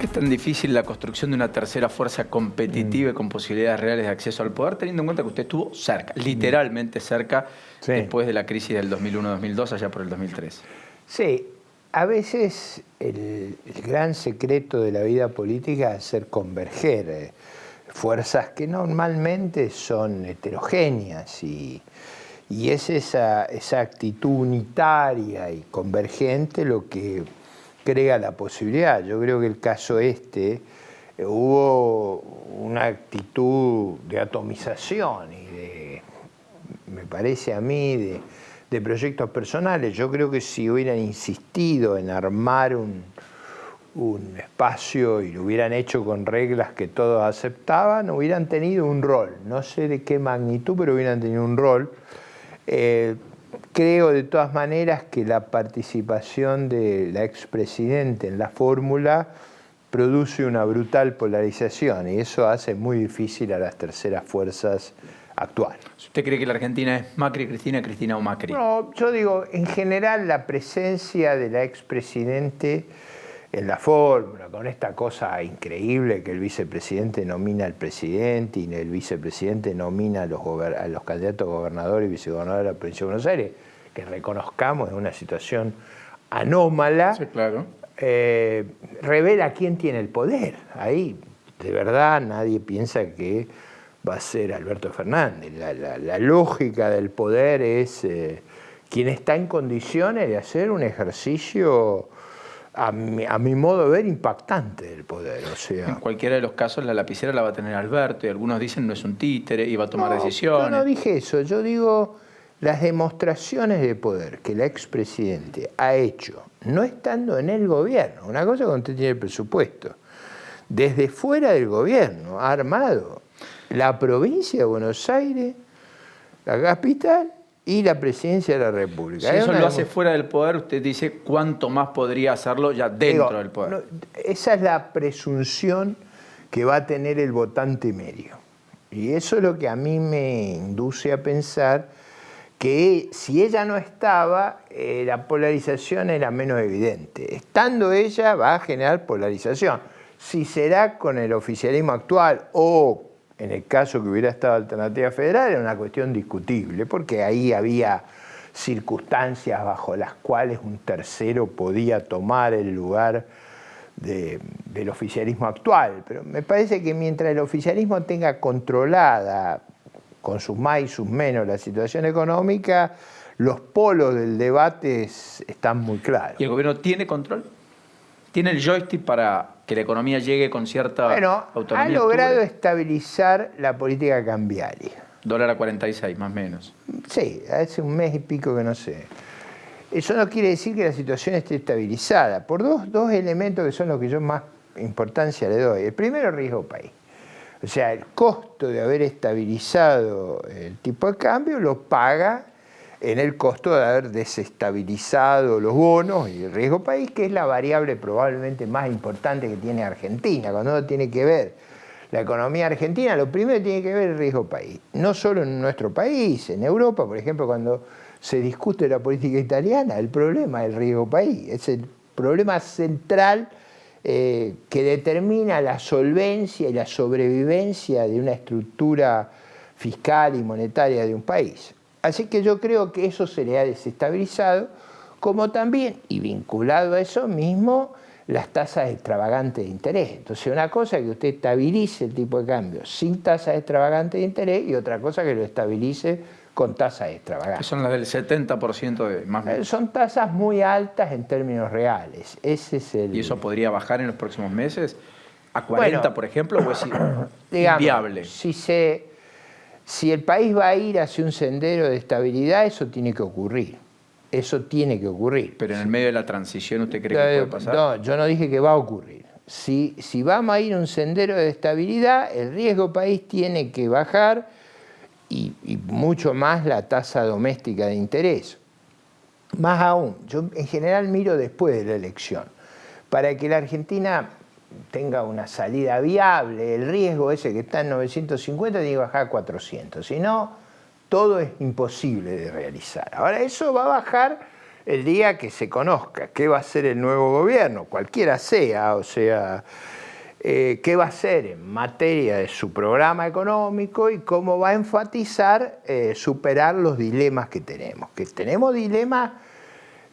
qué es tan difícil la construcción de una tercera fuerza competitiva y con posibilidades reales de acceso al poder, teniendo en cuenta que usted estuvo cerca, literalmente cerca, después de la crisis del 2001-2002, allá por el 2003? Sí, a veces el gran secreto de la vida política es hacer converger fuerzas que normalmente son heterogéneas y es esa actitud unitaria y convergente lo que crea la posibilidad. Yo creo que el caso hubo una actitud de atomización y me parece a mí, de proyectos personales. Yo creo que si hubieran insistido en armar un espacio y lo hubieran hecho con reglas que todos aceptaban, hubieran tenido un rol. No sé de qué magnitud, pero hubieran tenido un rol. Creo de todas maneras que la participación de la expresidente en la fórmula produce una brutal polarización y eso hace muy difícil a las terceras fuerzas actuar. ¿Usted cree que la Argentina es Macri, Cristina, Cristina o Macri? No, yo digo, en general la presencia de la expresidente en la fórmula, con esta cosa increíble que el vicepresidente nomina al presidente y el vicepresidente nomina a los candidatos a gobernador y vicegobernador de la provincia de Buenos Aires, que reconozcamos es una situación anómala, sí, claro. Revela quién tiene el poder. Ahí, de verdad, nadie piensa que va a ser Alberto Fernández. La lógica del poder es quien está en condiciones de hacer un ejercicio, a mi modo de ver, impactante del poder. O sea, en cualquiera de los casos la lapicera la va a tener Alberto y algunos dicen no es un títere y va a tomar decisiones. Yo no dije eso, yo digo las demostraciones de poder que la expresidente ha hecho, no estando en el gobierno. Una cosa cuando usted tiene el presupuesto, desde fuera del gobierno ha armado la provincia de Buenos Aires, la capital y la presidencia de la República. Si eso lo hace fuera del poder, usted dice cuánto más podría hacerlo ya dentro del poder. No, esa es la presunción que va a tener el votante medio. Y eso es lo que a mí me induce a pensar que si ella no estaba, la polarización era menos evidente. Estando ella va a generar polarización. Si será con el oficialismo actual o en el caso que hubiera estado Alternativa Federal, era una cuestión discutible, porque ahí había circunstancias bajo las cuales un tercero podía tomar el lugar del oficialismo actual. Pero me parece que mientras el oficialismo tenga controlada, con sus más y sus menos, la situación económica, los polos del debate están muy claros. ¿Y el gobierno tiene control? ¿Tiene el joystick para que la economía llegue con cierta autonomía? Ha logrado estabilizar la política cambiaria. Dólar a 46, más o menos. Sí, hace un mes y pico que no sé. Eso no quiere decir que la situación esté estabilizada, por dos elementos que son los que yo más importancia le doy. El primero, riesgo país. O sea, el costo de haber estabilizado el tipo de cambio lo paga en el costo de haber desestabilizado los bonos y el riesgo país, que es la variable probablemente más importante que tiene Argentina. Cuando uno tiene que ver la economía argentina, lo primero que tiene que ver es el riesgo país. No solo en nuestro país, en Europa, por ejemplo, cuando se discute la política italiana, el problema es el riesgo país. Es el problema central que determina la solvencia y la sobrevivencia de una estructura fiscal y monetaria de un país. Así que yo creo que eso se le ha desestabilizado, como también, y vinculado a eso mismo, las tasas extravagantes de interés. Entonces, una cosa es que usted estabilice el tipo de cambio sin tasas extravagantes de interés y otra cosa que lo estabilice con tasas extravagantes. Que son las del 70% de más o menos. Son tasas muy altas en términos reales. Ese es el... ¿Y eso podría bajar en los próximos meses? ¿A 40, bueno, por ejemplo, o es inviable? Si el país va a ir hacia un sendero de estabilidad, eso tiene que ocurrir. Eso tiene que ocurrir. ¿Pero en el medio de la transición usted cree que puede pasar? No, yo no dije que va a ocurrir. Si vamos a ir a un sendero de estabilidad, el riesgo país tiene que bajar y mucho más la tasa doméstica de interés. Más aún, yo en general miro después de la elección. Para que la Argentina tenga una salida viable, el riesgo ese que está en 950 tiene que bajar a 400. Si no, todo es imposible de realizar. Ahora, eso va a bajar el día que se conozca qué va a hacer el nuevo gobierno, cualquiera sea, o sea, qué va a hacer en materia de su programa económico y cómo va a enfatizar superar los dilemas que tenemos. Que tenemos dilemas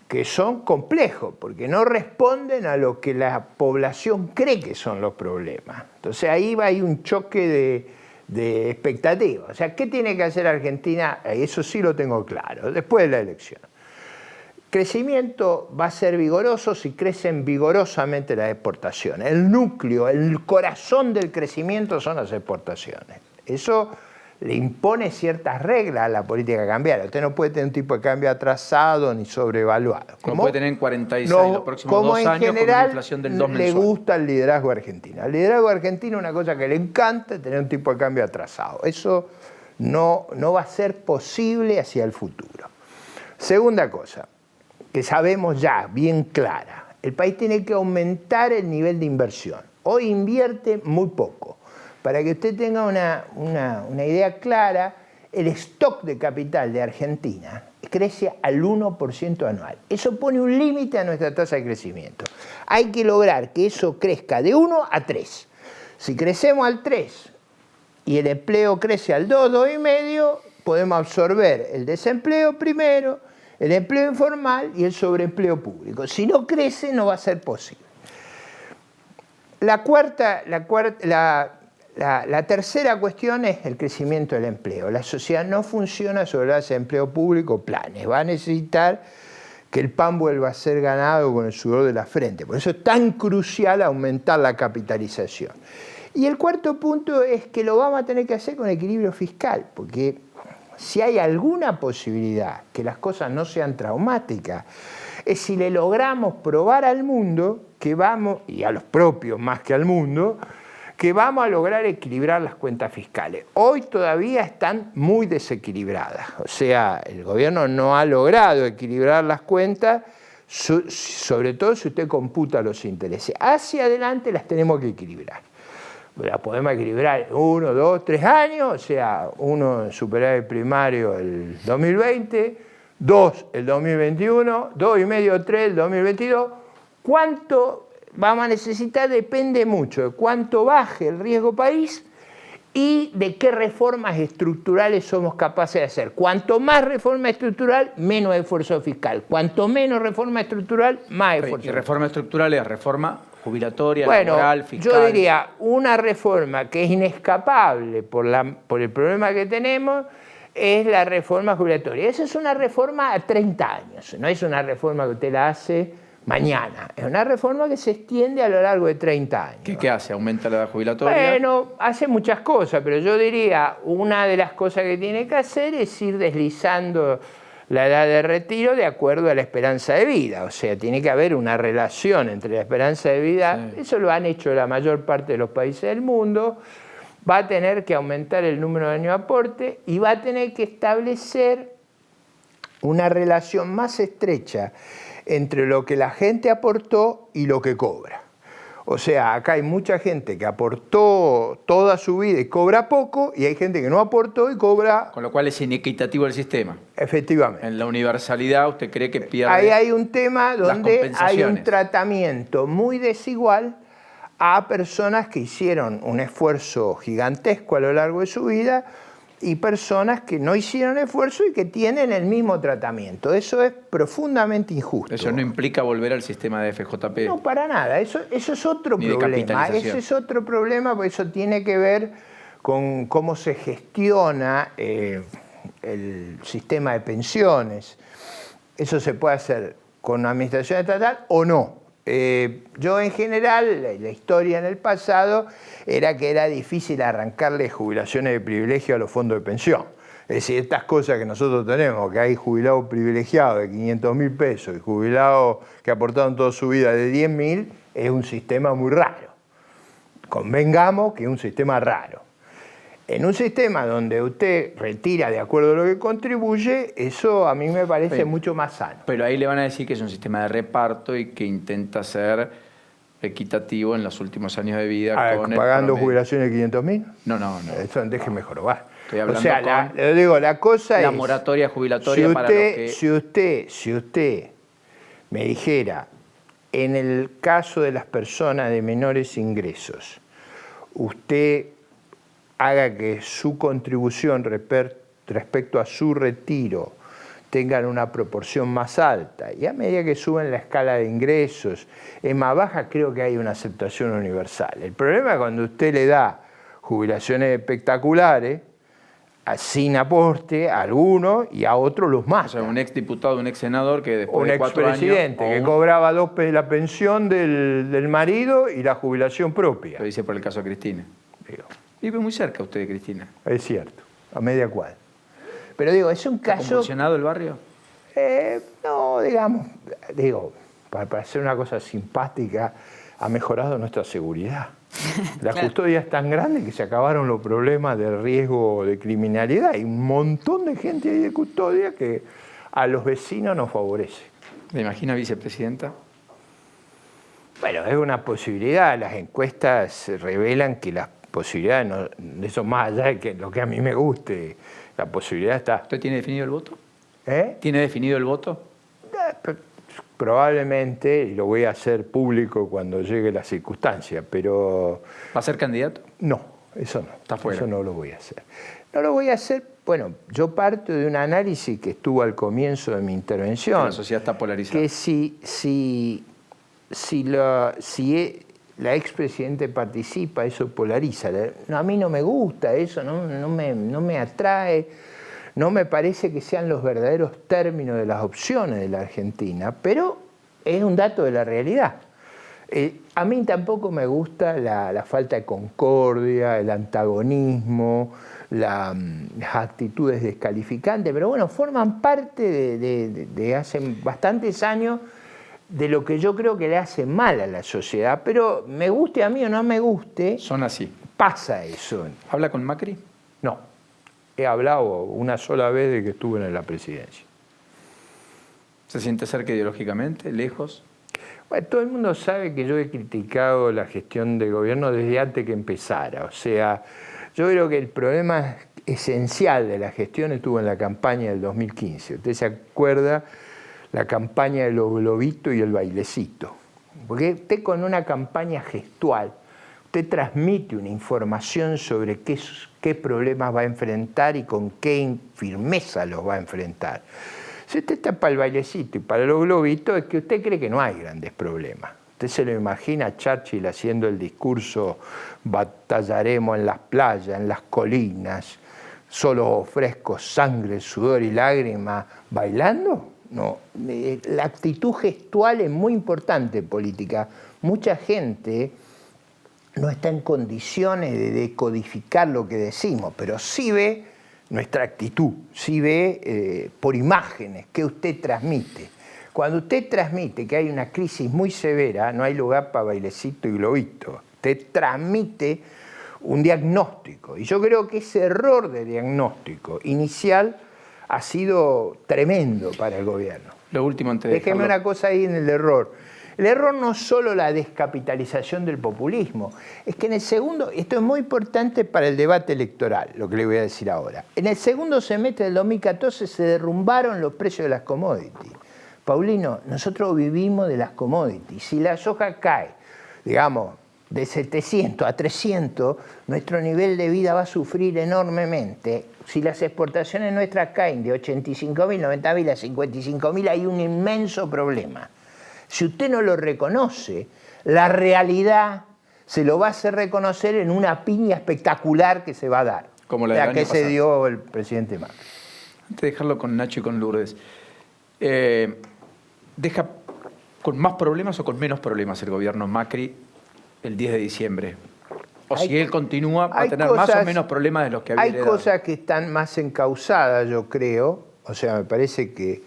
que son complejos, porque no responden a lo que la población cree que son los problemas. Entonces ahí hay un choque de expectativas. O sea, ¿qué tiene que hacer Argentina? Eso sí lo tengo claro, después de la elección. Crecimiento va a ser vigoroso si crecen vigorosamente las exportaciones. El núcleo, el corazón del crecimiento son las exportaciones. Eso le impone ciertas reglas a la política cambiaria. Usted no puede tener un tipo de cambio atrasado ni sobrevaluado. No puede tener en 46 los próximos 2 años con una inflación del 2 mensual. Le gusta el liderazgo argentino. El liderazgo argentino es una cosa que le encanta, tener un tipo de cambio atrasado. Eso no va a ser posible hacia el futuro. Segunda cosa, que sabemos ya, bien clara. El país tiene que aumentar el nivel de inversión. Hoy invierte muy poco. Para que usted tenga una idea clara, el stock de capital de Argentina crece al 1% anual. Eso pone un límite a nuestra tasa de crecimiento. Hay que lograr que eso crezca de 1 a 3. Si crecemos al 3 y el empleo crece al 2, 2,5, podemos absorber el desempleo primero, el empleo informal y el sobreempleo público. Si no crece, no va a ser posible. La tercera cuestión es el crecimiento del empleo. La sociedad no funciona sobre la base de empleo público, planes. Va a necesitar que el pan vuelva a ser ganado con el sudor de la frente. Por eso es tan crucial aumentar la capitalización. Y el cuarto punto es que lo vamos a tener que hacer con equilibrio fiscal, porque si hay alguna posibilidad que las cosas no sean traumáticas, es si le logramos probar al mundo que vamos, y a los propios más que al mundo, que vamos a lograr equilibrar las cuentas fiscales. Hoy todavía están muy desequilibradas. O sea, el gobierno no ha logrado equilibrar las cuentas, sobre todo si usted computa los intereses. Hacia adelante las tenemos que equilibrar. La podemos equilibrar 1, 2, 3 años, o sea, 1 en superávit primario el 2020, 2 el 2021, 2,5, 3 el 2022. ¿Cuánto vamos a necesitar? Depende mucho de cuánto baje el riesgo país y de qué reformas estructurales somos capaces de hacer. Cuanto más reforma estructural, menos esfuerzo fiscal. Cuanto menos reforma estructural, más esfuerzo fiscal. ¿Y reforma estructural es reforma jubilatoria, laboral, fiscal? Yo diría, una reforma que es inescapable por el problema que tenemos es la reforma jubilatoria. Esa es una reforma a 30 años, no es una reforma que usted la hace mañana. Es una reforma que se extiende a lo largo de 30 años. ¿Qué hace? ¿Aumenta la edad jubilatoria? Bueno, hace muchas cosas, pero yo diría, una de las cosas que tiene que hacer es ir deslizando la edad de retiro de acuerdo a la esperanza de vida. O sea, tiene que haber una relación entre la esperanza de vida, sí. Eso lo han hecho la mayor parte de los países del mundo. Va a tener que aumentar el número de años de aporte y va a tener que establecer una relación más estrecha entre lo que la gente aportó y lo que cobra. O sea, acá hay mucha gente que aportó toda su vida y cobra poco, y hay gente que no aportó y cobra... Con lo cual es inequitativo el sistema. Efectivamente. En la universalidad, ¿usted cree que pierde? Ahí hay un tema donde hay un tratamiento muy desigual a personas que hicieron un esfuerzo gigantesco a lo largo de su vida y personas que no hicieron esfuerzo y que tienen el mismo tratamiento. Eso es profundamente injusto. ¿Eso no implica volver al sistema de FJP? No, para nada. Eso es otro problema. Ese es otro problema, porque eso tiene que ver con cómo se gestiona el sistema de pensiones. Eso se puede hacer con una administración estatal o no. Yo en general, la historia en el pasado era que era difícil arrancarle jubilaciones de privilegio a los fondos de pensión. Es decir, estas cosas que nosotros tenemos, que hay jubilados privilegiados de 500.000 pesos y jubilados que aportaron toda su vida de 10.000, es un sistema muy raro. Convengamos que es un sistema raro. En un sistema donde usted retira de acuerdo a lo que contribuye, eso a mí me parece mucho más sano. Pero ahí le van a decir que es un sistema de reparto y que intenta ser equitativo en los últimos años de vida. ¿Pagando jubilaciones de 500.000? No. Eso déjeme jorobar. Estoy hablando la cosa la es... moratoria jubilatoria para los que... Si usted me dijera, en el caso de las personas de menores ingresos, usted haga que su contribución respecto a su retiro tengan una proporción más alta, y a medida que suben la escala de ingresos es más baja, creo que hay una aceptación universal. El problema es cuando usted le da jubilaciones espectaculares, sin aporte a algunos y a otros los mata. O sea, un exdiputado, un exsenador que después un de 4 años... expresidente que cobraba 2 veces la pensión del marido y la jubilación propia. Lo dice por el caso de Cristina. Digo, Vive muy cerca usted de Cristina. es cierto, a media cuadra. Pero digo, es un ¿Está caso... convulsionado el barrio? No, digo, para hacer una cosa simpática, ha mejorado nuestra seguridad. La custodia es tan grande que se acabaron los problemas de riesgo de criminalidad. Hay un montón de gente ahí de custodia que a los vecinos nos favorece. ¿Me imagina vicepresidenta? Bueno, es una posibilidad. Las encuestas revelan que las posibilidades, no, eso más allá de que lo que a mí me guste, la posibilidad está. ¿Usted tiene definido el voto? ¿Eh? ¿Tiene definido el voto? Probablemente, y lo voy a hacer público cuando llegue la circunstancia, pero... ¿Va a ser candidato? No, eso no. Está fuera. Eso no lo voy a hacer. No lo voy a hacer, bueno, yo parto de un análisis que estuvo al comienzo de mi intervención. Que la sociedad está polarizada. Que si la expresidente participa, eso polariza. A mí no me gusta eso, no me atrae. No me parece que sean los verdaderos términos de las opciones de la Argentina, pero es un dato de la realidad. A mí tampoco me gusta la falta de concordia, el antagonismo, las actitudes descalificantes, pero bueno, forman parte de hace bastantes años de lo que yo creo que le hace mal a la sociedad, pero me guste a mí o no me guste, Son así. pasa eso. ¿Habla con Macri? No. He hablado una sola vez de que estuve en la presidencia. ¿Se siente cerca ideológicamente, lejos? Bueno, todo el mundo sabe que yo he criticado la gestión de gobierno desde antes que empezara. O sea, yo creo que el problema esencial de la gestión estuvo en la campaña del 2015. Usted se acuerda la campaña de los globitos y el bailecito. Porque usted con una campaña gestual, usted transmite una información sobre qué problemas va a enfrentar y con qué firmeza los va a enfrentar. Si usted está para el bailecito y para los globitos, es que usted cree que no hay grandes problemas. Usted se lo imagina a Churchill haciendo el discurso batallaremos en las playas, en las colinas, solo ofrezco sangre, sudor y lágrimas, bailando. No, la actitud gestual es muy importante en política. Mucha gente no está en condiciones de decodificar lo que decimos, pero sí ve nuestra actitud, sí ve por imágenes que usted transmite. Cuando usted transmite que hay una crisis muy severa, no hay lugar para bailecito y globito. Usted transmite un diagnóstico. Y yo creo que ese error de diagnóstico inicial ha sido tremendo para el gobierno. Lo último antes de Déjeme una cosa ahí en el error. El error no es solo la descapitalización del populismo, es que en el segundo, esto es muy importante para el debate electoral, lo que le voy a decir ahora. En el segundo semestre del 2014 se derrumbaron los precios de las commodities. Paulino, nosotros vivimos de las commodities. Si la soja cae, digamos, de 700 a 300, nuestro nivel de vida va a sufrir enormemente. Si las exportaciones nuestras caen de 85.000, 90.000 a 55.000, hay un inmenso problema. Si usted no lo reconoce, la realidad se lo va a hacer reconocer en una piña espectacular que se va a dar. Como la que se dio el presidente Macri. Antes de dejarlo con Nacho y con Lourdes, ¿deja con más problemas o con menos problemas el gobierno Macri el 10 de diciembre? O si él continúa, va a tener más o menos problemas de los que había heredado. Hay cosas que están más encausadas, yo creo. O sea, me parece que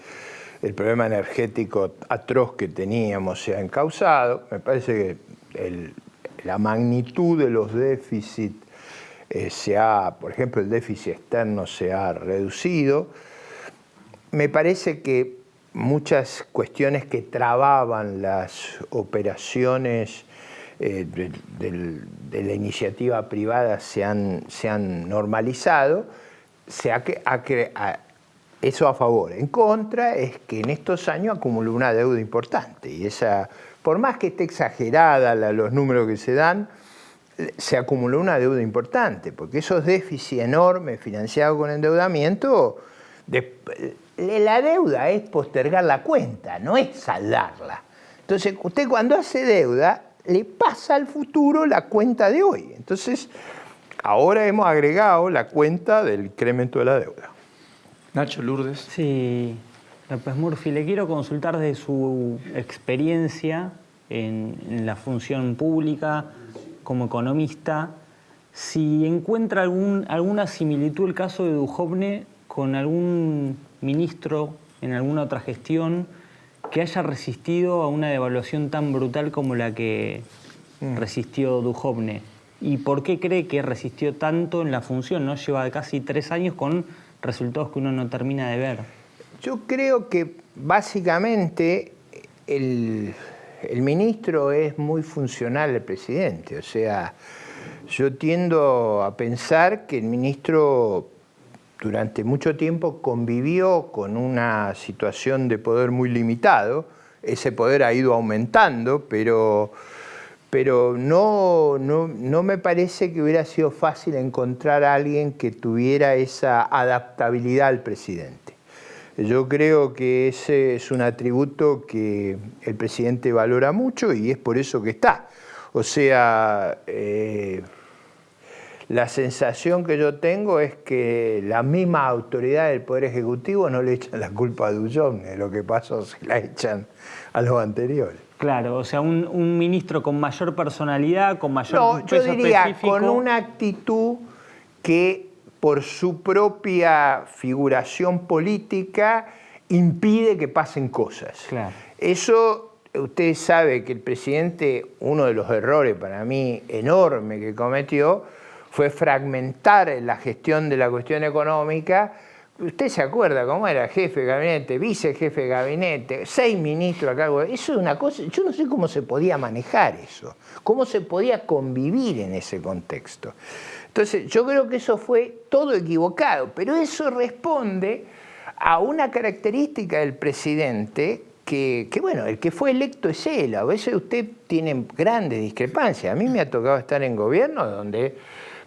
el problema energético atroz que teníamos se ha encauzado. Me parece que la magnitud de los déficits por ejemplo, el déficit externo se ha reducido. Me parece que muchas cuestiones que trababan las operaciones de la iniciativa Eso a favor. En contra es que en estos años acumuló una deuda importante. Y esa, por más que esté exagerada los números que se dan, se acumuló una deuda importante, porque esos déficits enormes financiados con endeudamiento, la deuda es postergar la cuenta, no es saldarla. Entonces, usted cuando hace deuda, le pasa al futuro la cuenta de hoy. Entonces, ahora hemos agregado la cuenta del incremento de la deuda. Nacho, Lourdes. Sí, López Murphy, le quiero consultar de su experiencia en la función pública como economista, si encuentra alguna similitud el caso de Duhovne con algún ministro en alguna otra gestión que haya resistido a una devaluación tan brutal como la que resistió Duhovne. ¿Y por qué cree que resistió tanto en la función? ¿No? Lleva casi 3 años con resultados que uno no termina de ver. Yo creo que básicamente el ministro es muy funcional al presidente. O sea, yo tiendo a pensar que el ministro durante mucho tiempo convivió con una situación de poder muy limitado. Ese poder ha ido aumentando, pero no me parece que hubiera sido fácil encontrar a alguien que tuviera esa adaptabilidad al presidente. Yo creo que ese es un atributo que el presidente valora mucho y es por eso que está. O sea, la sensación que yo tengo es que la misma autoridad del Poder Ejecutivo no le echan la culpa a Duhovne, lo que pasó se la echan a los anteriores. Claro, o sea, un ministro con mayor personalidad, con mayor peso yo diría específico. Con una actitud que por su propia figuración política impide que pasen cosas. Claro. Eso, usted sabe que el presidente, uno de los errores para mí enorme que cometió, fue fragmentar la gestión de la cuestión económica. Usted se acuerda cómo era jefe de gabinete, vicejefe de gabinete, 6 ministros a cargo. Eso es una cosa, yo no sé cómo se podía manejar eso, cómo se podía convivir en ese contexto. Entonces, yo creo que eso fue todo equivocado, pero eso responde a una característica del presidente que bueno, el que fue electo es él. A veces usted tiene grandes discrepancias. A mí me ha tocado estar en gobierno donde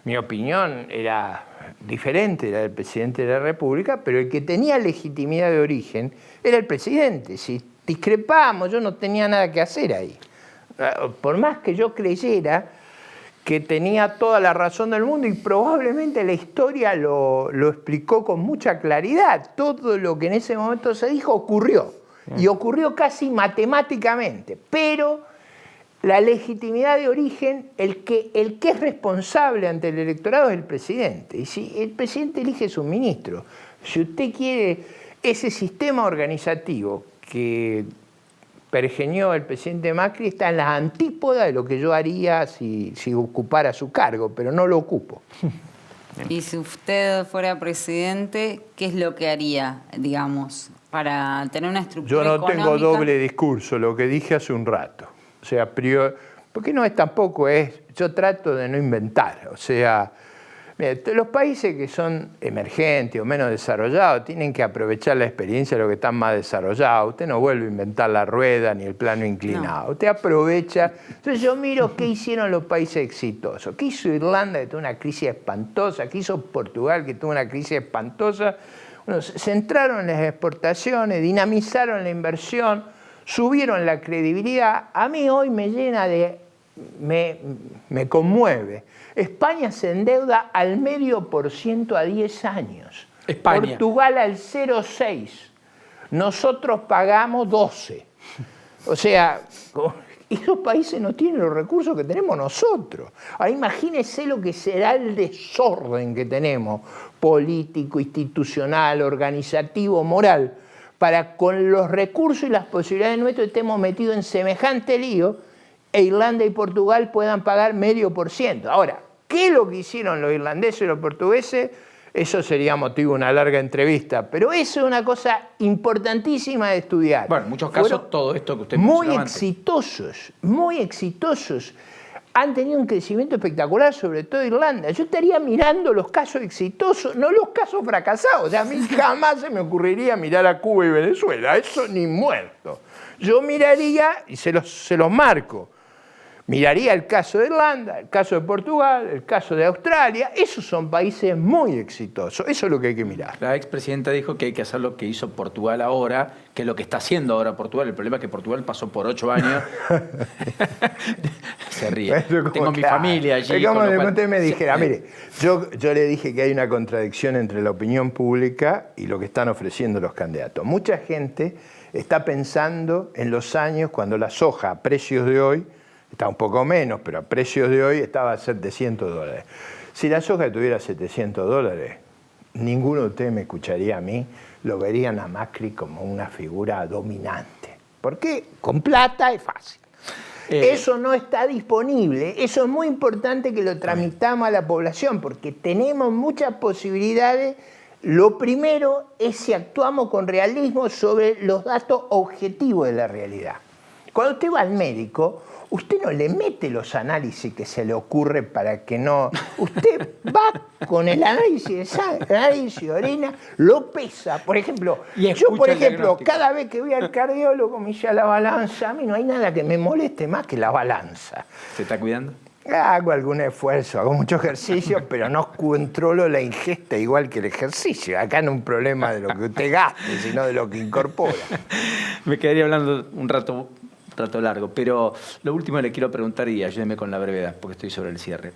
mi opinión era diferente de la del presidente de la República, pero el que tenía legitimidad de origen era el presidente. Si discrepábamos, yo no tenía nada que hacer ahí. Por más que yo creyera que tenía toda la razón del mundo, y probablemente la historia lo explicó con mucha claridad. Todo lo que en ese momento se dijo ocurrió, y ocurrió casi matemáticamente, pero la legitimidad de origen, el que es responsable ante el electorado es el presidente. Y si el presidente elige sus ministros, si usted quiere ese sistema organizativo que pergeñó el presidente Macri, está en las antípodas de lo que yo haría si ocupara su cargo, pero no lo ocupo. Y si usted fuera presidente, ¿qué es lo que haría, digamos, para tener una estructura económica? Yo no tengo doble discurso, lo que dije hace un rato. O sea, porque no es tampoco es, yo trato de no inventar. O sea, mira, los países que son emergentes o menos desarrollados tienen que aprovechar la experiencia de los que están más desarrollados. Usted no vuelve a inventar la rueda ni el plano inclinado. No. Usted aprovecha. Entonces yo miro qué hicieron los países exitosos. ¿Qué hizo Irlanda, que tuvo una crisis espantosa? ¿Qué hizo Portugal, que tuvo una crisis espantosa? Bueno, se centraron en las exportaciones, dinamizaron la inversión, subieron la credibilidad. A mí hoy me llena de... me conmueve. España se endeuda al 0,5% a 10 años. España. Portugal al 0,6%. Nosotros pagamos 12%. O sea, esos países no tienen los recursos que tenemos nosotros. Ahora imagínense lo que será el desorden que tenemos, político, institucional, organizativo, moral, para con los recursos y las posibilidades nuestros estemos metidos en semejante lío e Irlanda y Portugal puedan pagar 0,5%. Ahora, ¿qué es lo que hicieron los irlandeses y los portugueses? Eso sería motivo de una larga entrevista, pero eso es una cosa importantísima de estudiar. Bueno, en muchos casos todo esto que usted muy mencionaba exitosos, muy exitosos. han tenido un crecimiento espectacular, sobre todo Irlanda. Yo estaría mirando los casos exitosos, no los casos fracasados. O sea, a mí jamás se me ocurriría mirar a Cuba y Venezuela, eso ni muerto. Yo miraría, y se los marco, miraría el caso de Irlanda, el caso de Portugal, el caso de Australia. Esos son países muy exitosos. Eso es lo que hay que mirar. La expresidenta dijo que hay que hacer lo que hizo Portugal ahora, que es lo que está haciendo ahora Portugal. El problema es que Portugal pasó por 8 años. Se ríe. Tengo mi familia allí. Es como si usted me dijera, mire, yo le dije que hay una contradicción entre la opinión pública y lo que están ofreciendo los candidatos. Mucha gente está pensando en los años cuando la soja a precios de hoy, está un poco menos, pero a precios de hoy estaba a $700. Si la soja tuviera $700, ninguno de ustedes me escucharía a mí, lo verían a Macri como una figura dominante. Porque con plata es fácil. Eso no está disponible. Eso es muy importante que lo tramitamos a la población, porque tenemos muchas posibilidades. Lo primero es si actuamos con realismo sobre los datos objetivos de la realidad. Cuando usted va al médico, usted no le mete los análisis que se le ocurre para que no... Usted va con el análisis de sangre, el análisis de orina, lo pesa. Por ejemplo, cada vez que voy al cardiólogo me dice la balanza, a mí no hay nada que me moleste más que la balanza. ¿Se está cuidando? Hago algún esfuerzo, hago mucho ejercicio, pero no controlo la ingesta igual que el ejercicio. Acá no es un problema de lo que usted gaste, sino de lo que incorpora. Me quedaría hablando un rato largo, pero lo último que le quiero preguntar, y ayúdeme con la brevedad, porque estoy sobre el cierre.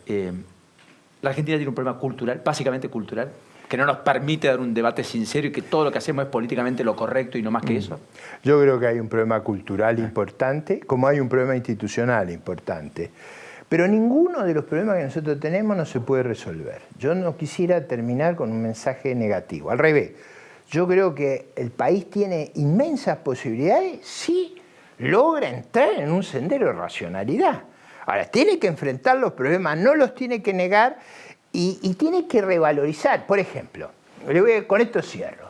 La Argentina tiene un problema cultural, básicamente cultural, que no nos permite dar un debate sincero y que todo lo que hacemos es políticamente lo correcto y no más que eso. Yo creo que hay un problema cultural importante, como hay un problema institucional importante. Pero ninguno de los problemas que nosotros tenemos no se puede resolver. Yo no quisiera terminar con un mensaje negativo. Al revés, yo creo que el país tiene inmensas posibilidades si logra entrar en un sendero de racionalidad. Ahora, tiene que enfrentar los problemas, no los tiene que negar y tiene que revalorizar. Por ejemplo, con esto cierro.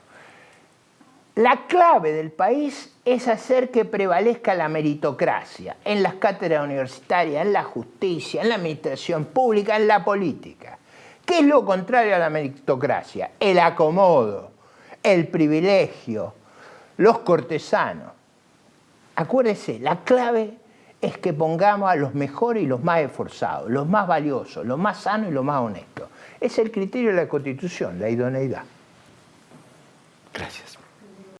La clave del país es hacer que prevalezca la meritocracia en las cátedras universitarias, en la justicia, en la administración pública, en la política. ¿Qué es lo contrario a la meritocracia? El acomodo, el privilegio, los cortesanos. Acuérdese, la clave es que pongamos a los mejores y los más esforzados, los más valiosos, los más sanos y los más honestos. Es el criterio de la Constitución, la idoneidad.